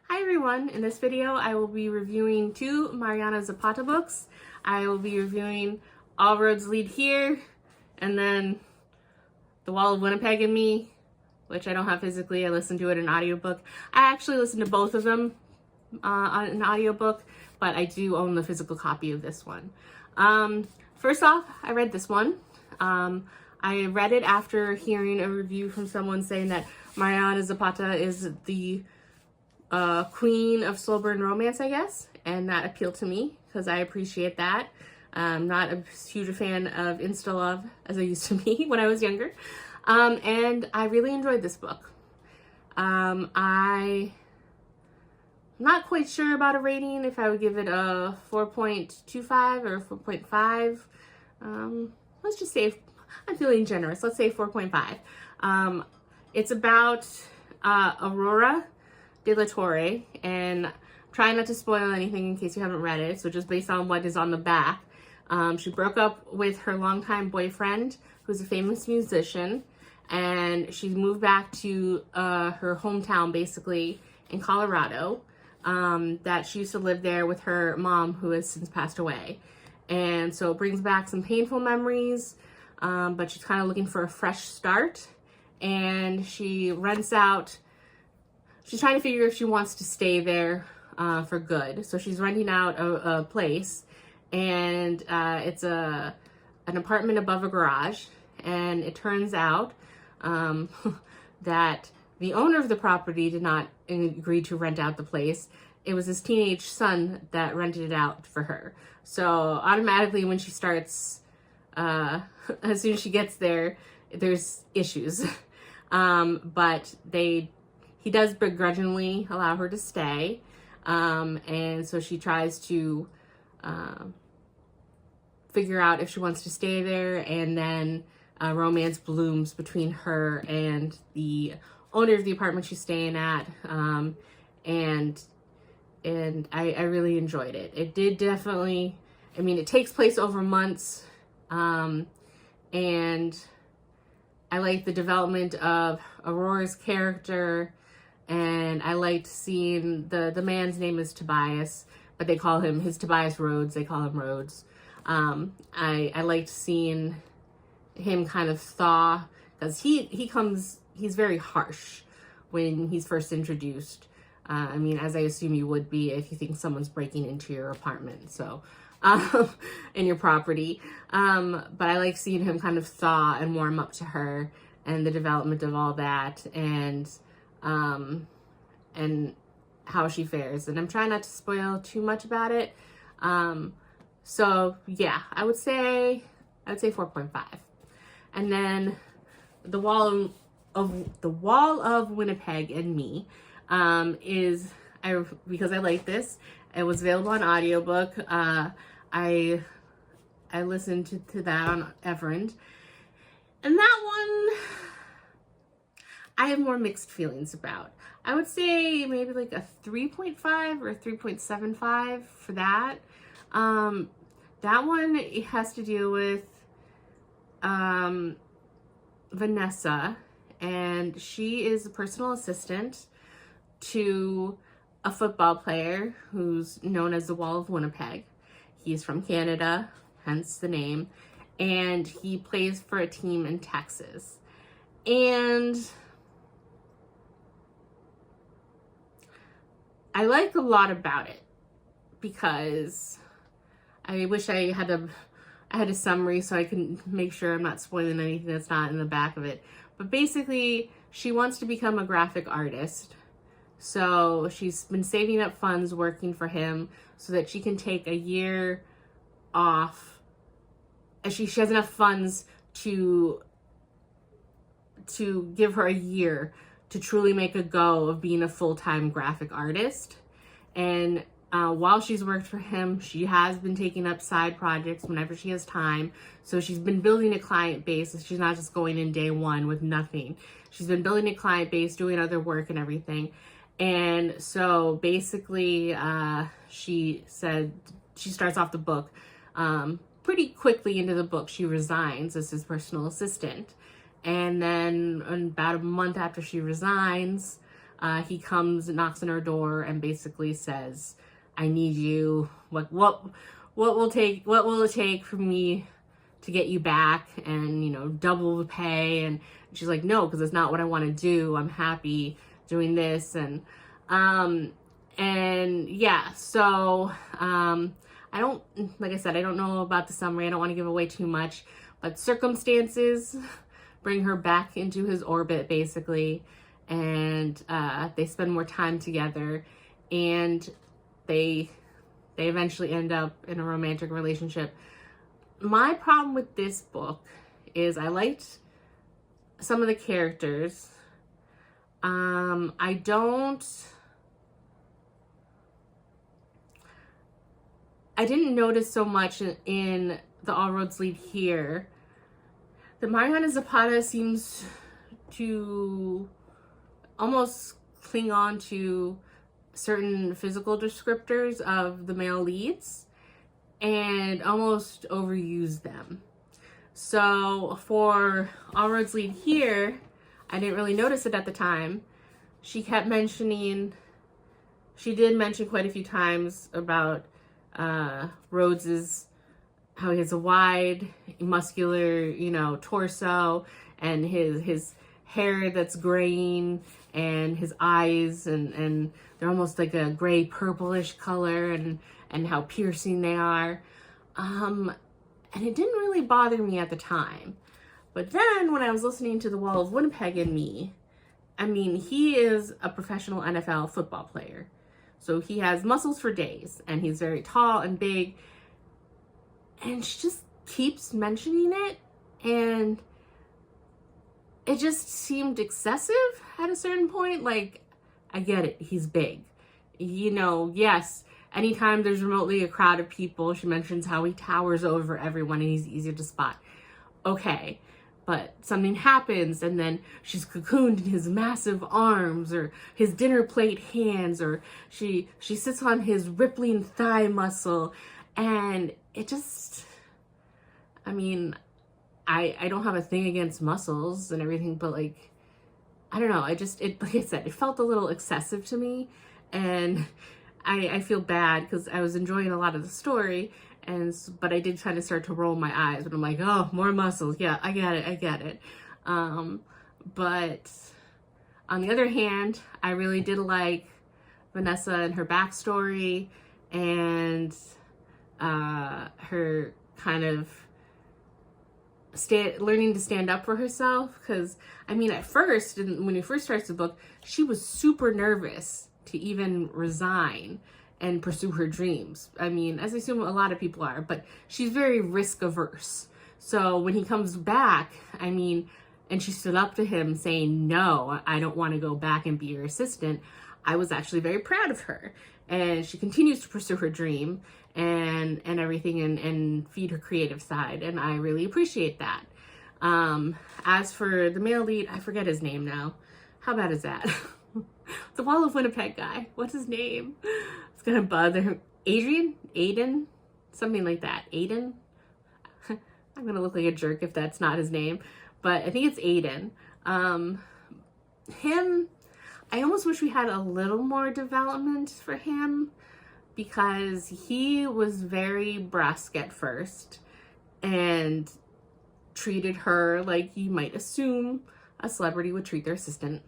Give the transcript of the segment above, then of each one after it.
Hi everyone, in this video I will be reviewing two Mariana Zapata books. I will be reviewing All Roads Lead Here and then The Wall of Winnipeg and Me, which I don't have physically. I listened to it in audiobook. I actually listened to both of them on an audiobook, but I do own the physical copy of this one. First off, I read this one. I read it after hearing a review from someone saying that Mariana Zapata is the queen of slow burn romance, I guess, and that appealed to me because I appreciate that. I'm not a huge fan of insta love as I used to be when I was younger, and I really enjoyed this book. I'm not quite sure about a rating, if I would give it a 4.25 or 4.5. Let's just say, I'm feeling generous, let's say 4.5. It's about Aurora de la Torre, and try not to spoil anything in case you haven't read it, so just based on what is on the back. She broke up with her longtime boyfriend, who's a famous musician, and she moved back to her hometown, basically, in Colorado, that she used to live there with her mom, who has since passed away. And so it brings back some painful memories, but she's kind of looking for a fresh start, and she rents out. She's trying to figure if she wants to stay there for good. So she's renting out a place, and it's an apartment above a garage. And it turns out that the owner of the property did not agree to rent out the place. It was his teenage son that rented it out for her. So automatically when she starts, as soon as she gets there, there's issues. But he does begrudgingly allow her to stay. And so she tries to figure out if she wants to stay there, and then romance blooms between her and the owner of the apartment she's staying at. And I really enjoyed it. It did definitely, I mean, it takes place over months, and I like the development of Aurora's character. And I liked seeing the man's name is Tobias, but they call him Tobias Rhodes. They call him Rhodes. I liked seeing him kind of thaw, because he's very harsh when he's first introduced. I mean, as I assume you would be if you think someone's breaking into your apartment, so in your property. But I like seeing him kind of thaw and warm up to her, and the development of all that, and how she fares. And I'm trying not to spoil too much about it. So yeah, I would say 4.5. And then the Wall of Winnipeg and Me because I like this. It was available on audiobook. I listened to that on Everend. And that one I have more mixed feelings about. I would say maybe like a 3.5 or a 3.75 for that. That one, it has to do with Vanessa, and she is a personal assistant to a football player who's known as the Wall of Winnipeg. He's from Canada, hence the name, and he plays for a team in Texas. And I like a lot about it because I wish I had a summary so I can make sure I'm not spoiling anything that's not in the back of it. But basically, she wants to become a graphic artist. So she's been saving up funds working for him so that she can take a year off. She has enough funds to give her a year to truly make a go of being a full-time graphic artist. And while she's worked for him, she has been taking up side projects whenever she has time. So she's been building a client base. She's not just going in day one with nothing. She's been building a client base, doing other work and everything. And so basically, she said, she starts off the book, pretty quickly into the book, she resigns as his personal assistant. And then about a month after she resigns, he comes and knocks on her door and basically says, I need you. What will it take for me to get you back, and, you know, double the pay? And she's like, no, because it's not what I want to do. I'm happy doing this. And yeah, so I don't, like I said, I don't know about the summary. I don't want to give away too much, but circumstances bring her back into his orbit, basically, and they spend more time together, and they eventually end up in a romantic relationship. My problem with this book is I liked some of the characters. I didn't notice so much in the All Roads Lead Here. The Mariana Zapata seems to almost cling on to certain physical descriptors of the male leads and almost overuse them. So for All Roads Lead Here, I didn't really notice it at the time. She did mention quite a few times about Rhodes's, how he has a wide, muscular, you know, torso, and his hair that's graying, and his eyes, and they're almost like a gray purplish color, and how piercing they are. And it didn't really bother me at the time. But then when I was listening to The Wall of Winnipeg and Me, I mean, he is a professional NFL football player. So he has muscles for days, and he's very tall and big. And she just keeps mentioning it, and it just seemed excessive at a certain point. Like, I get it, he's big. You know, yes, anytime there's remotely a crowd of people, she mentions how he towers over everyone and he's easier to spot. Okay, but something happens and then she's cocooned in his massive arms, or his dinner plate hands, or she sits on his rippling thigh muscle, and it just, I mean, I don't have a thing against muscles and everything, but like, I don't know, like I said, it felt a little excessive to me, and I feel bad because I was enjoying a lot of the story, but I did kind of start to roll my eyes, but I'm like, oh, more muscles. Yeah, I get it. But on the other hand, I really did like Vanessa and her backstory, and her kind of learning to stand up for herself. Because, I mean, at first, when you first starts the book, she was super nervous to even resign and pursue her dreams. I mean, as I assume a lot of people are, but she's very risk averse. So when he comes back, I mean, and she stood up to him saying, no, I don't want to go back and be your assistant, I was actually very proud of her. And she continues to pursue her dream and everything, and feed her creative side. And I really appreciate that. As for the male lead, I forget his name now. How bad is that? The Wall of Winnipeg guy. What's his name? It's gonna bother him. Aiden? Something like that. Aiden? I'm gonna look like a jerk if that's not his name, but I think it's Aiden. Him, I almost wish we had a little more development for him, because he was very brusque at first and treated her like you might assume a celebrity would treat their assistant.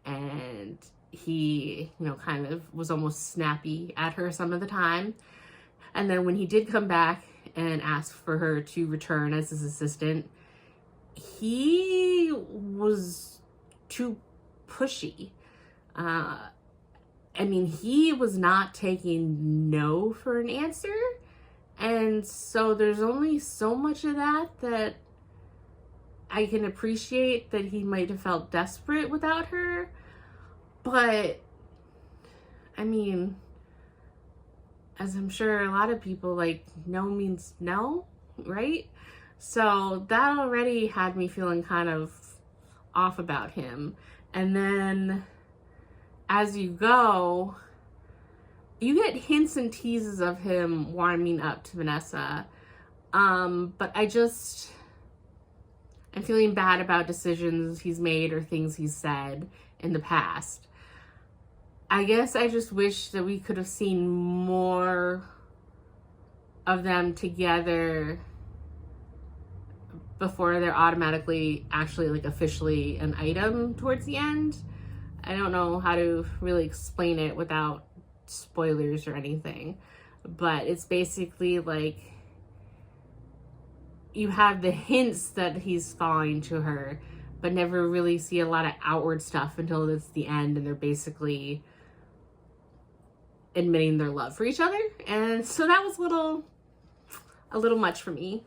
And he, you know, kind of was almost snappy at her some of the time. And then when he did come back and ask for her to return as his assistant, he was too pushy. I mean, he was not taking no for an answer. And so there's only so much of that I can appreciate, that he might have felt desperate without her. But, I mean, as I'm sure a lot of people, like, no means no, right? So that already had me feeling kind of off about him. And then as you go, you get hints and teases of him warming up to Vanessa. But I'm feeling bad about decisions he's made or things he's said in the past. I guess I just wish that we could have seen more of them together before they're automatically actually like officially an item towards the end. I don't know how to really explain it without spoilers or anything, but it's basically like you have the hints that he's falling to her, but never really see a lot of outward stuff until it's the end and they're basically admitting their love for each other. And so that was a little much for me.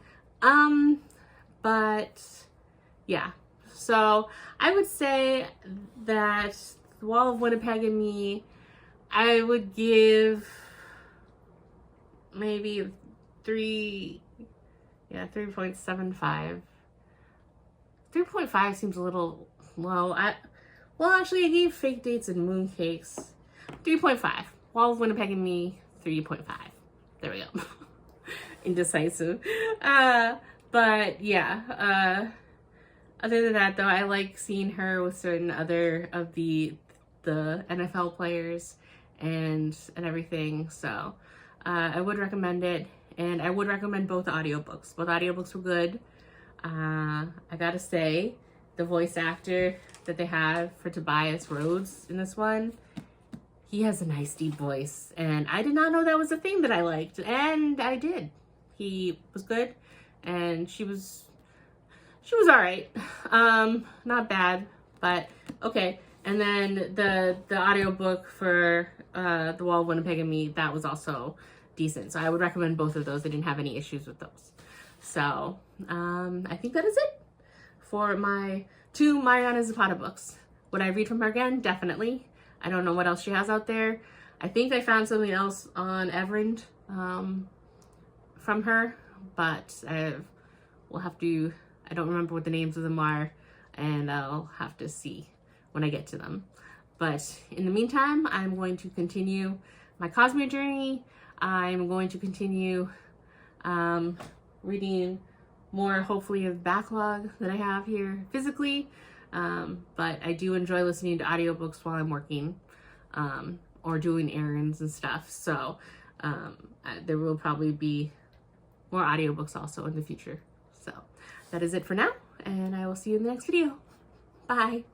But yeah, so I would say that The Wall of Winnipeg and Me, I would give maybe 3.75. 3.5 seems a little low. Well, actually, I gave Fake Dates and Mooncakes 3.5. Wall of Winnipeg and Me, 3.5. There we go. Indecisive. But yeah, other than that, though, I like seeing her with certain other of the NFL players and everything. So I would recommend it, and I would recommend both audiobooks. Both audiobooks were good. I gotta say, the voice actor that they have for Tobias Rhodes in this one, he has a nice deep voice, and I did not know that was a thing that I liked, and I did. He was good, and she was all right. Not bad, but okay. And then the audiobook for The Wall of Winnipeg and Me, that was also decent. So I would recommend both of those. I didn't have any issues with those. So I think that is it for my 2 Mariana Zapata books. Would I read from her again? Definitely. I don't know what else she has out there. I think I found something else on Everend from her, but we'll have to, I don't remember what the names of them are, and I'll have to see when I get to them. But in the meantime, I'm going to continue my Cosmere journey. I'm going to continue reading more, hopefully, of backlog that I have here physically. But I do enjoy listening to audiobooks while I'm working or doing errands and stuff. So there will probably be more audiobooks also in the future. So that is it for now, and I will see you in the next video. Bye.